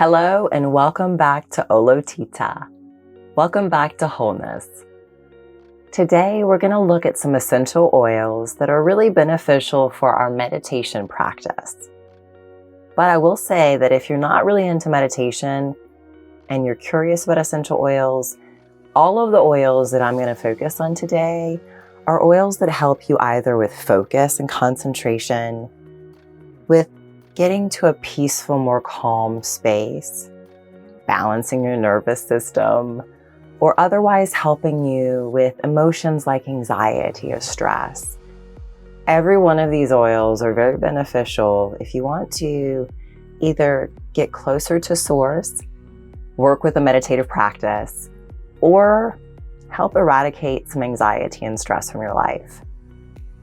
Hello and welcome back to Olotita. Welcome back to Wholeness. Today we're going to look at some essential oils that are really beneficial for our meditation practice. But I will say that if you're not really into meditation and you're curious about essential oils, all of the oils that I'm going to focus on today are oils that help you either with focus and concentration, with getting to a peaceful, more calm space, balancing your nervous system, or otherwise helping you with emotions like anxiety or stress. Every one of these oils are very beneficial if you want to either get closer to source, work with a meditative practice, or help eradicate some anxiety and stress from your life.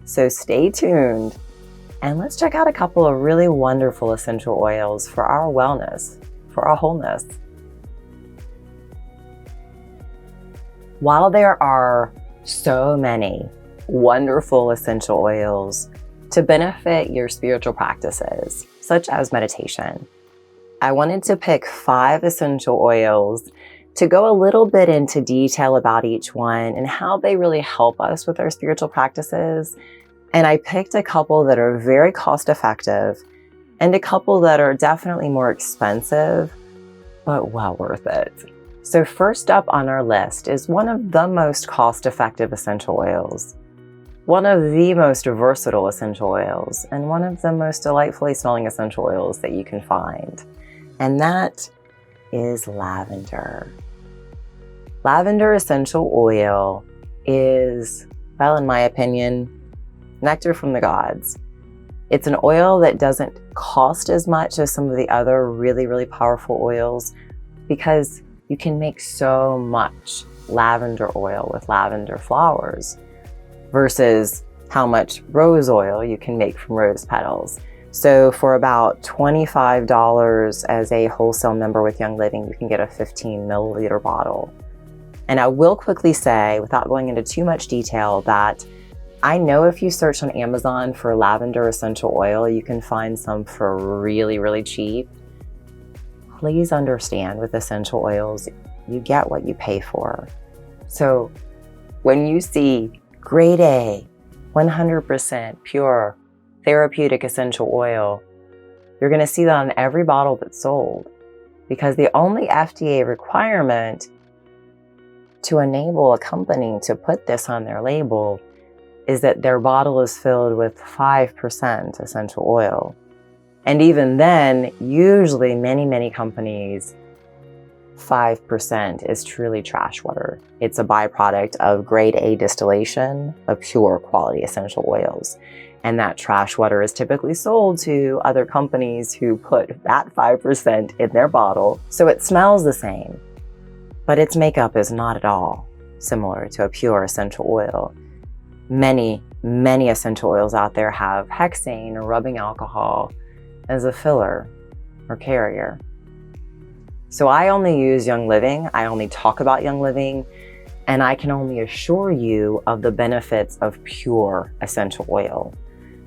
So stay tuned. And let's check out a couple of really wonderful essential oils for our wellness, for our wholeness. While there are so many wonderful essential oils to benefit your spiritual practices, such as meditation, I wanted to pick 5 essential oils to go a little bit into detail about each one and how they really help us with our spiritual practices. And I picked a couple that are very cost effective and a couple that are definitely more expensive, but well worth it. So first up on our list is one of the most cost effective essential oils, one of the most versatile essential oils, and one of the most delightfully smelling essential oils that you can find. And that is lavender. Lavender essential oil is, well, in my opinion, nectar from the gods. It's an oil that doesn't cost as much as some of the other really, really powerful oils because you can make so much lavender oil with lavender flowers versus how much rose oil you can make from rose petals. So for about $25 as a wholesale member with Young Living, you can get a 15 milliliter bottle. And I will quickly say, without going into too much detail, that I know if you search on Amazon for lavender essential oil, you can find some for really, really cheap. Please understand, with essential oils, you get what you pay for. So when you see grade A, 100% pure therapeutic essential oil, you're going to see that on every bottle that's sold, because the only FDA requirement to enable a company to put this on their label is that their bottle is filled with 5% essential oil. And even then, usually many companies, 5% is truly trash water. It's a byproduct of grade A distillation of pure quality essential oils. And that trash water is typically sold to other companies who put that 5% in their bottle. So it smells the same, but its makeup is not at all similar to a pure essential oil. Many essential oils out there have hexane or rubbing alcohol as a filler or carrier. So I only use Young Living, I only talk about Young Living, and I can only assure you of the benefits of pure essential oil.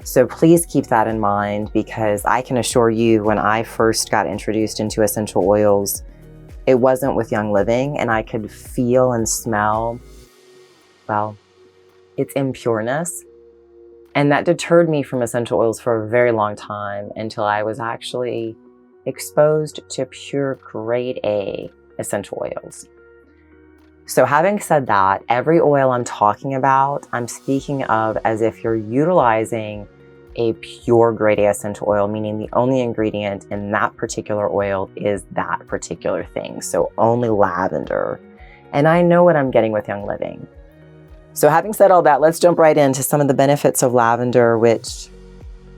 So please keep that in mind, because I can assure you, when I first got introduced into essential oils, it wasn't with Young Living, and I could feel and smell, well, its impureness. And that deterred me from essential oils for a very long time, until I was actually exposed to pure grade A essential oils. So having said that, every oil I'm talking about, I'm speaking of as if you're utilizing a pure grade A essential oil, meaning the only ingredient in that particular oil is that particular thing. So only lavender. And I know what I'm getting with Young Living. So having said all that, let's jump right into some of the benefits of lavender, which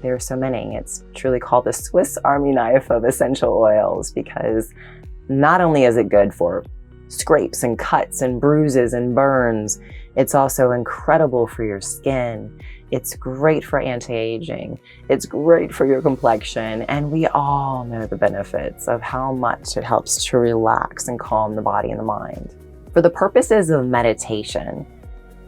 there are so many. It's truly called the Swiss Army knife of essential oils, because not only is it good for scrapes and cuts and bruises and burns, it's also incredible for your skin. It's great for anti-aging. It's great for your complexion. And we all know the benefits of how much it helps to relax and calm the body and the mind. For the purposes of meditation,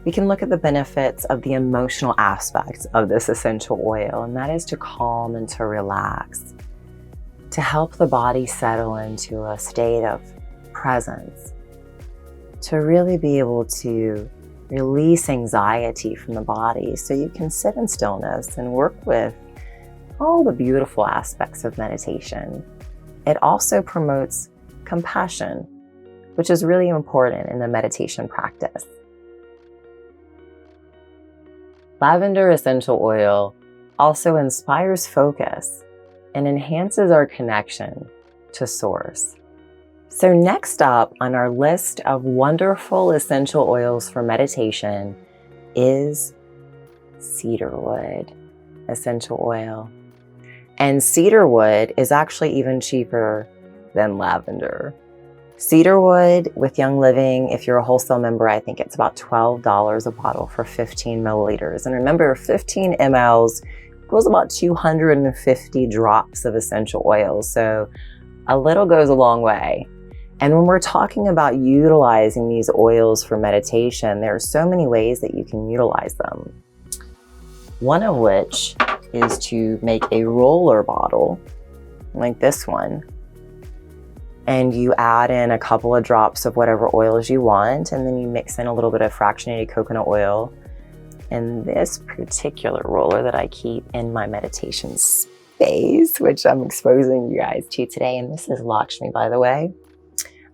we can look at the benefits of the emotional aspects of this essential oil, and that is to calm and to relax, to help the body settle into a state of presence, to really be able to release anxiety from the body so you can sit in stillness and work with all the beautiful aspects of meditation. It also promotes compassion, which is really important in the meditation practice. Lavender essential oil also inspires focus and enhances our connection to Source. So next up on our list of wonderful essential oils for meditation is Cedarwood Essential Oil. And cedarwood is actually even cheaper than lavender. Cedarwood with Young Living, if you're a wholesale member, I think it's about $12 a bottle for 15 milliliters. And remember, 15 mLs equals about 250 drops of essential oil. So a little goes a long way. And when we're talking about utilizing these oils for meditation, there are so many ways that you can utilize them. One of which is to make a roller bottle like this one. And you add in a couple of drops of whatever oils you want, and then you mix in a little bit of fractionated coconut oil. And this particular roller that I keep in my meditation space, which I'm exposing you guys to today, and this is Lakshmi, by the way.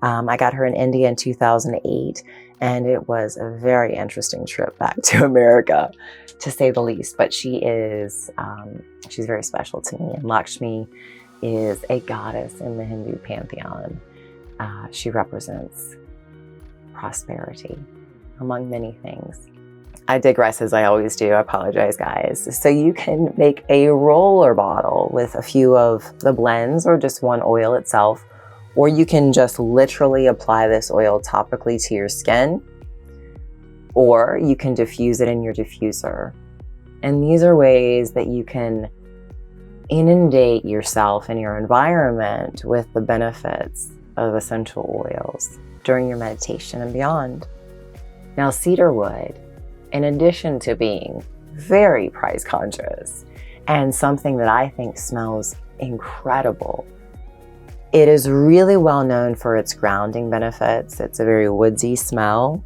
I got her in India in 2008, and it was a very interesting trip back to America, to say the least. But she's very special to me. And Lakshmi is a goddess in the Hindu pantheon. She represents prosperity, among many things. I digress, as I always do. I apologize, guys. So you can make a roller bottle with a few of the blends or just one oil itself, or you can just literally apply this oil topically to your skin, or you can diffuse it in your diffuser. And these are ways that you can inundate yourself and your environment with the benefits of essential oils during your meditation and beyond. Now, cedarwood, in addition to being very price conscious and something that I think smells incredible, it is really well known for its grounding benefits. It's a very woodsy smell.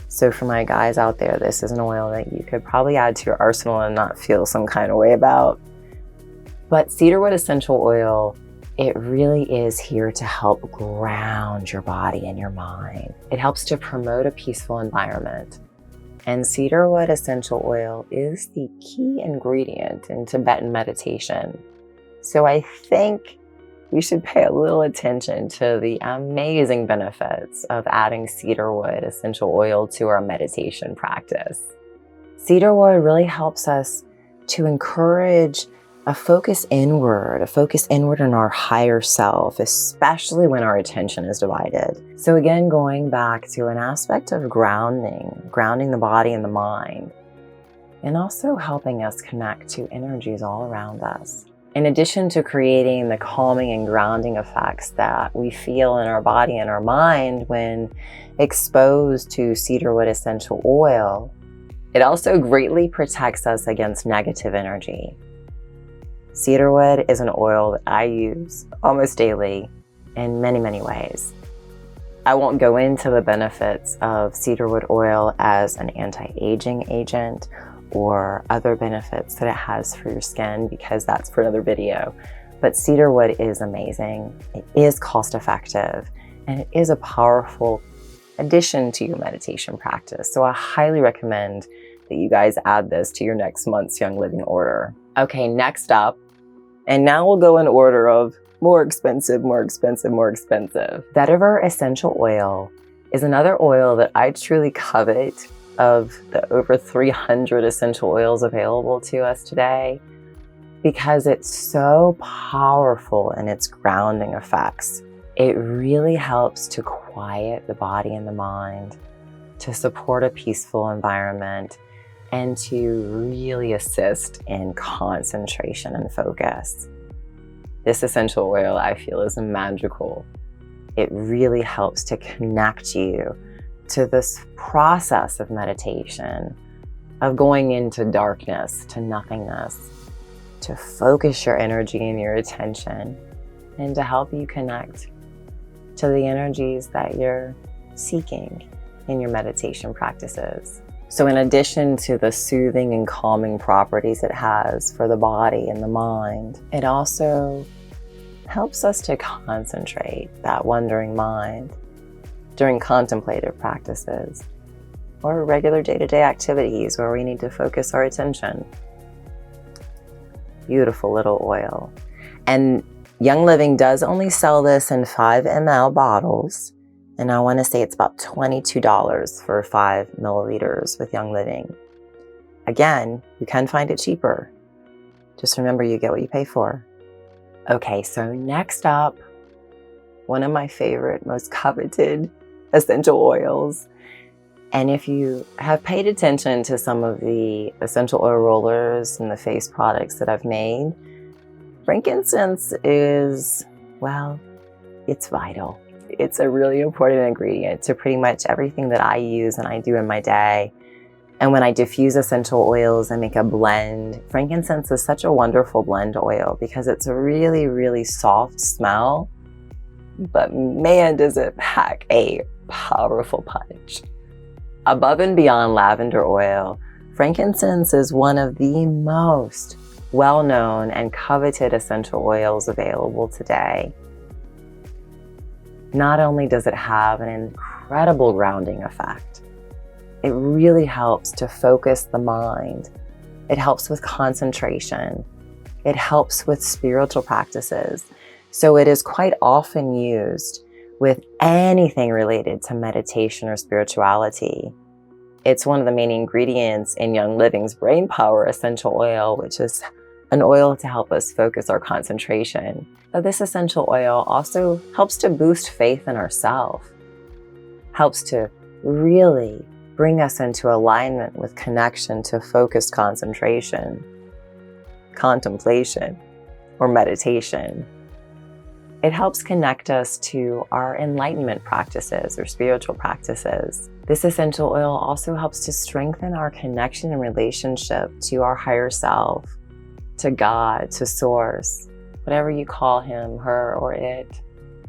So for my guys out there, this is an oil that you could probably add to your arsenal and not feel some kind of way about. But cedarwood essential oil, it really is here to help ground your body and your mind. It helps to promote a peaceful environment. And cedarwood essential oil is the key ingredient in Tibetan meditation. So I think we should pay a little attention to the amazing benefits of adding cedarwood essential oil to our meditation practice. Cedarwood really helps us to encourage a focus inward in our higher self, especially when our attention is divided. So again, going back to an aspect of grounding the body and the mind, and also helping us connect to energies all around us. In addition to creating the calming and grounding effects that we feel in our body and our mind when exposed to cedarwood essential oil, it also greatly protects us against negative energy. Cedarwood is an oil that I use almost daily in many, many ways. I won't go into the benefits of cedarwood oil as an anti-aging agent or other benefits that it has for your skin, because that's for another video. But cedarwood is amazing. It is cost effective, and it is a powerful addition to your meditation practice. So I highly recommend that you guys add this to your next month's Young Living order. Okay, next up, and now we'll go in order of more expensive. Vetiver Essential Oil is another oil that I truly covet of the over 300 essential oils available to us today, because it's so powerful in its grounding effects. It really helps to quiet the body and the mind, to support a peaceful environment, and to really assist in concentration and focus. This essential oil, I feel, is magical. It really helps to connect you to this process of meditation, of going into darkness, to nothingness, to focus your energy and your attention and to help you connect to the energies that you're seeking in your meditation practices. So in addition to the soothing and calming properties it has for the body and the mind, it also helps us to concentrate that wandering mind during contemplative practices or regular day-to-day activities where we need to focus our attention. Beautiful little oil. And Young Living does only sell this in 5 ml bottles. And I want to say it's about $22 for 5 milliliters with Young Living. Again, you can find it cheaper. Just remember, you get what you pay for. Okay, so next up, one of my favorite, most coveted essential oils. And if you have paid attention to some of the essential oil rollers and the face products that I've made, frankincense is, well, it's vital. It's a really important ingredient to pretty much everything that I use and I do in my day. And when I diffuse essential oils and make a blend, frankincense is such a wonderful blend oil because it's a really, really soft smell. But man, does it pack a powerful punch. Above and beyond lavender oil, frankincense is one of the most well-known and coveted essential oils available today. Not only does it have an incredible grounding effect, it really helps to focus the mind. It helps with concentration. It helps with spiritual practices. So it is quite often used with anything related to meditation or spirituality. It's one of the main ingredients in Young Living's Brain Power Essential Oil, which is an oil to help us focus our concentration. But this essential oil also helps to boost faith in ourselves, helps to really bring us into alignment with connection to focused concentration, contemplation, or meditation. It helps connect us to our enlightenment practices or spiritual practices. This essential oil also helps to strengthen our connection and relationship to our higher self, to God, to Source, whatever you call him, her, or it.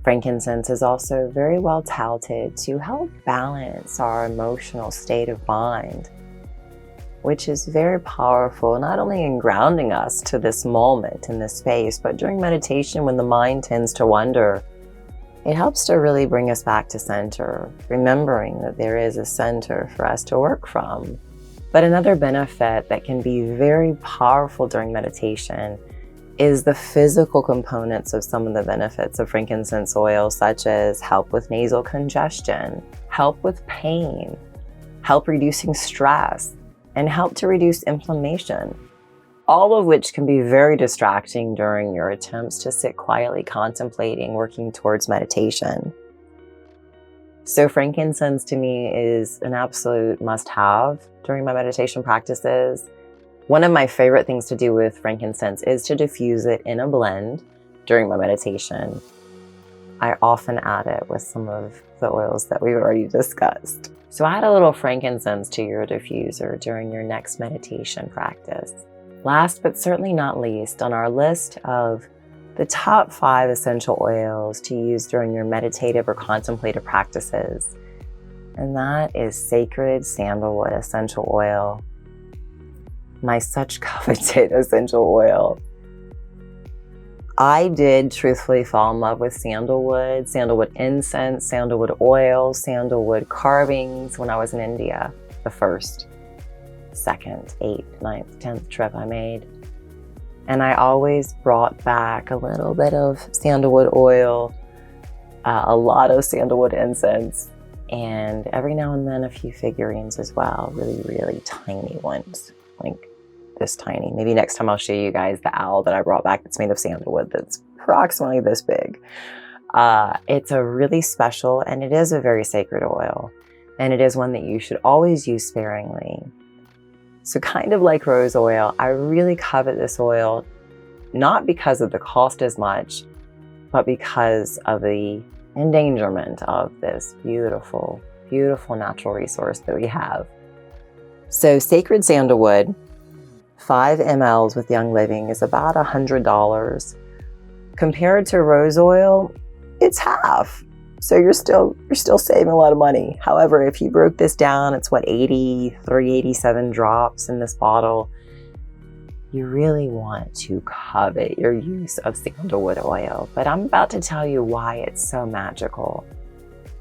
Frankincense is also very well touted to help balance our emotional state of mind, which is very powerful, not only in grounding us to this moment in this space, but during meditation when the mind tends to wander, it helps to really bring us back to center, remembering that there is a center for us to work from. But another benefit that can be very powerful during meditation is the physical components of some of the benefits of frankincense oil, such as help with nasal congestion, help with pain, help reducing stress, and help to reduce inflammation, all of which can be very distracting during your attempts to sit quietly contemplating, working towards meditation. So frankincense to me is an absolute must-have during my meditation practices. One of my favorite things to do with frankincense is to diffuse it in a blend during my meditation. I often add it with some of the oils that we've already discussed. So add a little frankincense to your diffuser during your next meditation practice. Last but certainly not least, on our list of the top 5 essential oils to use during your meditative or contemplative practices, and that is Sacred Sandalwood Essential Oil, my such coveted essential oil. I did truthfully fall in love with sandalwood, sandalwood incense, sandalwood oil, sandalwood carvings when I was in India, the first, second, 8th, 9th, 10th trip I made. And I always brought back a little bit of sandalwood oil, a lot of sandalwood incense, and every now and then a few figurines as well, really, really tiny ones, like this tiny. Maybe next time I'll show you guys the owl that I brought back that's made of sandalwood that's approximately this big. It's a really special, and it is a very sacred oil, and it is one that you should always use sparingly. So kind of like rose oil, I really covet this oil, not because of the cost as much, but because of the endangerment of this beautiful, beautiful natural resource that we have. So Sacred Sandalwood, 5 mLs with Young Living is about $100. Compared to rose oil, it's half. So you're still saving a lot of money. However, if you broke this down, it's what, 83, 87 drops in this bottle. You really want to covet your use of sandalwood oil, but I'm about to tell you why it's so magical.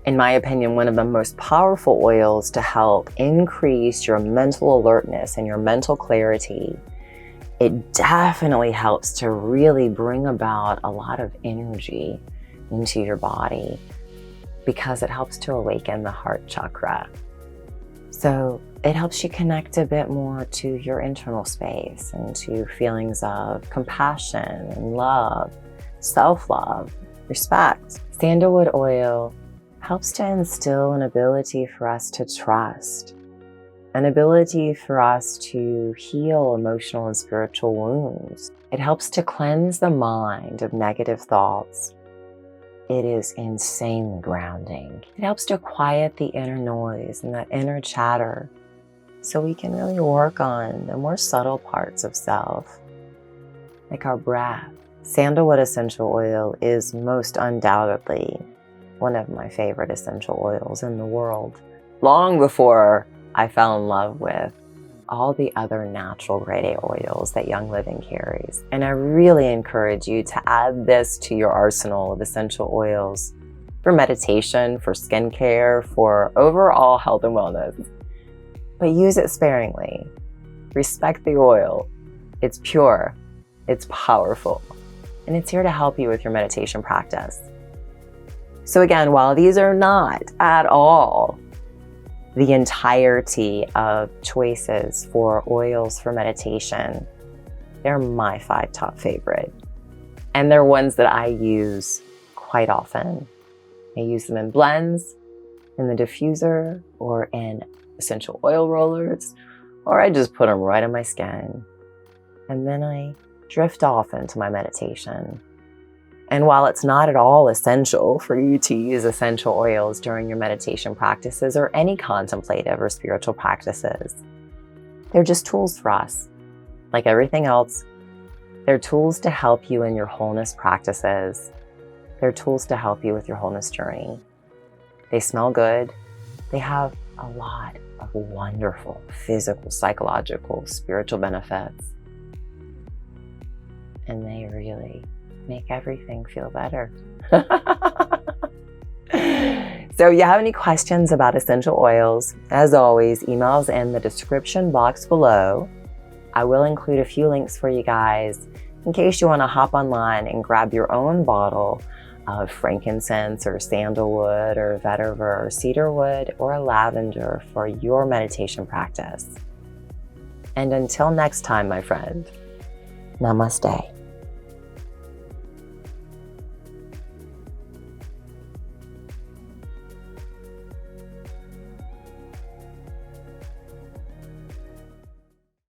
In my opinion, one of the most powerful oils to help increase your mental alertness and your mental clarity. It definitely helps to really bring about a lot of energy into your body because it helps to awaken the heart chakra. So it helps you connect a bit more to your internal space and to feelings of compassion and love, self-love, respect. Sandalwood oil helps to instill an ability for us to trust, an ability for us to heal emotional and spiritual wounds. It helps to cleanse the mind of negative thoughts. It is insanely grounding. It helps to quiet the inner noise and that inner chatter so we can really work on the more subtle parts of self, like our breath. Sandalwood essential oil is most undoubtedly one of my favorite essential oils in the world. Long before I fell in love with all the other natural grade A oils that Young Living carries. And I really encourage you to add this to your arsenal of essential oils for meditation, for skincare, for overall health and wellness. But use it sparingly. Respect the oil. It's pure, it's powerful, and it's here to help you with your meditation practice. So again, while these are not at all the entirety of choices for oils for meditation, they're my 5 top favorite. And they're ones that I use quite often. I use them in blends, in the diffuser, or in essential oil rollers, or I just put them right on my skin. And then I drift off into my meditation. And while it's not at all essential for you to use essential oils during your meditation practices or any contemplative or spiritual practices, they're just tools for us. Like everything else, they're tools to help you in your wholeness practices. They're tools to help you with your wholeness journey. They smell good. They have a lot of wonderful physical, psychological, spiritual benefits. And they really make everything feel better. So if you have any questions about essential oils, as always, emails in the description box below. I will include a few links for you guys in case you want to hop online and grab your own bottle of frankincense or sandalwood or vetiver or cedarwood or lavender for your meditation practice. And until next time, my friend, namaste.